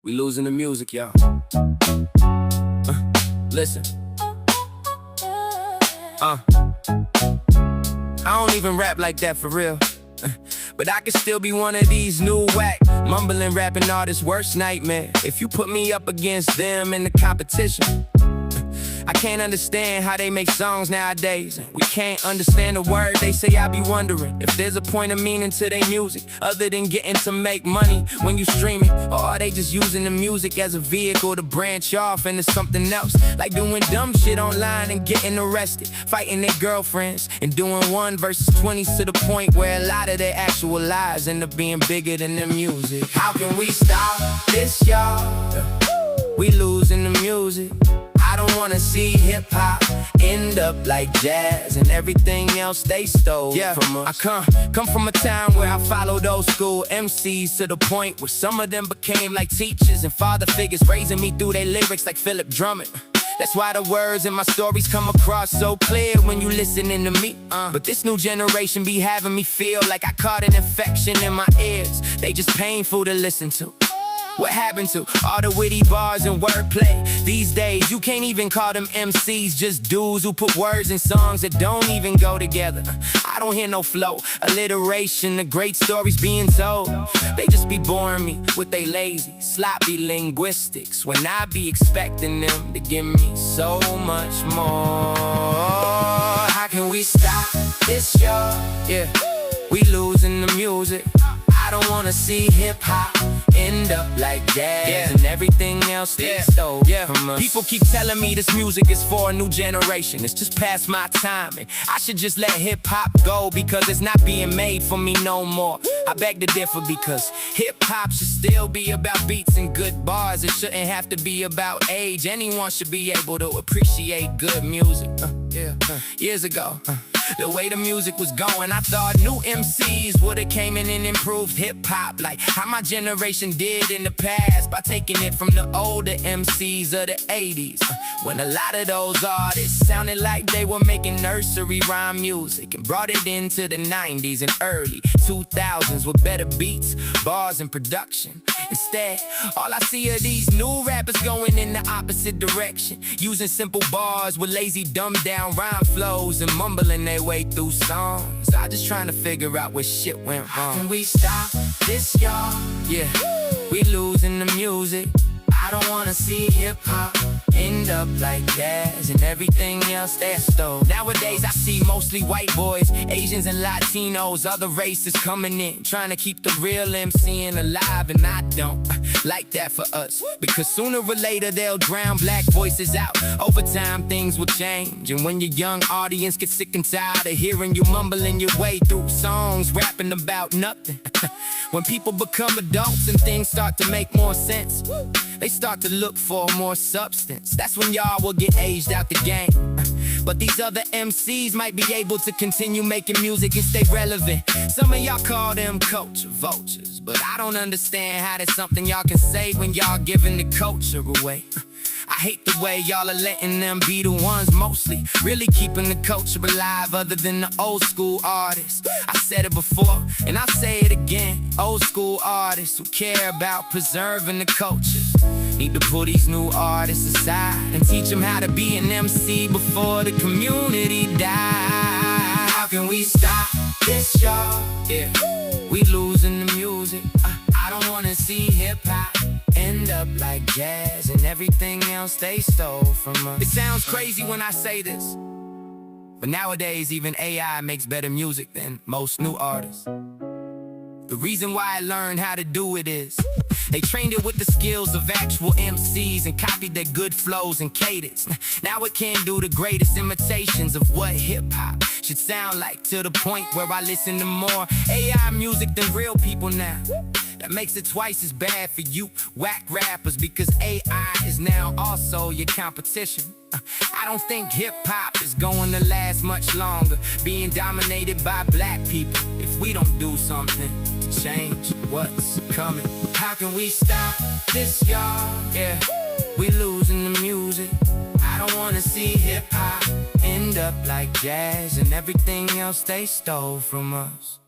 We losing the music, y'all. Listen. I don't even rap like that for real. But I could still be one of these new whack mumbling rapping artists' worst nightmare. If you put me up against them in the competition, I can't understand how they make songs nowadays. We can't understand the word they say. I be wondering if there's a point of meaning to their music other than getting to make money when you stream it. Or are they just using the music as a vehicle to branch off into something else, like doing dumb shit online and getting arrested, fighting their girlfriends, and doing 1 versus 20s to the point where a lot of their actual lives end up being bigger than their music. How can we stop this, y'all? We losing the music. I don't wanna see hip-hop end up like jazz and everything else they stole from us. I come from a time where I followed old school MCs to the point where some of them became like teachers and father figures, raising me through their lyrics like Philip Drummond. That's why the words in my stories come across so clear when you listening to me. But this new generation be having me feel like I caught an infection in my ears. They just painful to listen to. What happened to all the witty bars and wordplay? These days, you can't even call them MCs, just dudes who put words in songs that don't even go together. I don't hear no flow, alliteration, the great stories being told. They just be boring me with they lazy, sloppy linguistics, when I be expecting them to give me so much more. How can we stop this, y'all? Yeah, we losing the music. I don't wanna see hip-hop end up like jazz and everything else they stole from us. People keep telling me this music is for a new generation. It's just past my time, and I should just let hip-hop go because it's not being made for me no more. I beg to differ because hip-hop should still be about beats and good bars. It shouldn't have to be about age. Anyone should be able to appreciate good music. Years ago, the way the music was going, I thought new MCs would've came in and improved hip-hop like how my generation did in the past, by taking it from the older MCs of the 80s, when a lot of those artists sounded like they were making nursery rhyme music, and brought it into the 90s and early 2000s with better beats, bars, and production. Instead, all I see are these new rappers going in the opposite direction, using simple bars with lazy dumbed down rhyme flows and mumbling their way through songs. I just trying to figure out where shit went wrong. Can we stop this, y'all? Yeah, we losing the music. I don't wanna see hip-hop end up like jazz and everything else they stole. Nowadays I see mostly white boys, Asians and Latinos, other races coming in, trying to keep the real MCing alive, and I don't like that for us, because sooner or later they'll drown black voices out. Over time things will change, and when your young audience gets sick and tired of hearing you mumbling your way through songs rapping about nothing, when people become adults and things start to make more sense, they start to look for more substance. That's when y'all will get aged out the game. But these other MCs might be able to continue making music and stay relevant. Some of y'all call them culture vultures, but I don't understand how that's something y'all can say when y'all giving the culture away. I hate the way y'all are letting them be the ones mostly really keeping the culture alive, other than the old school artists. I said it before, and I'll say it again. Old school artists who care about preserving the culture need to pull these new artists aside and teach them how to be an MC before the community dies. How can we stop this, y'all? Yeah, we losing the music. I don't wanna see hip-hop end up like jazz and everything else they stole from us. It sounds crazy when I say this, but nowadays even AI makes better music than most new artists. The reason why I learned how to do it is they trained it with the skills of actual MCs and copied their good flows and cadence. Now it can do the greatest imitations of what hip-hop should sound like, to the point where I listen to more AI music than real people now. That makes it twice as bad for you whack rappers, because AI is now also your competition. I don't think hip-hop is going to last much longer, being dominated by black people, if we don't do something to change what's coming. How can we stop this, y'all? Yeah, we losing the music. I don't wanna see hip-hop end up like jazz and everything else they stole from us.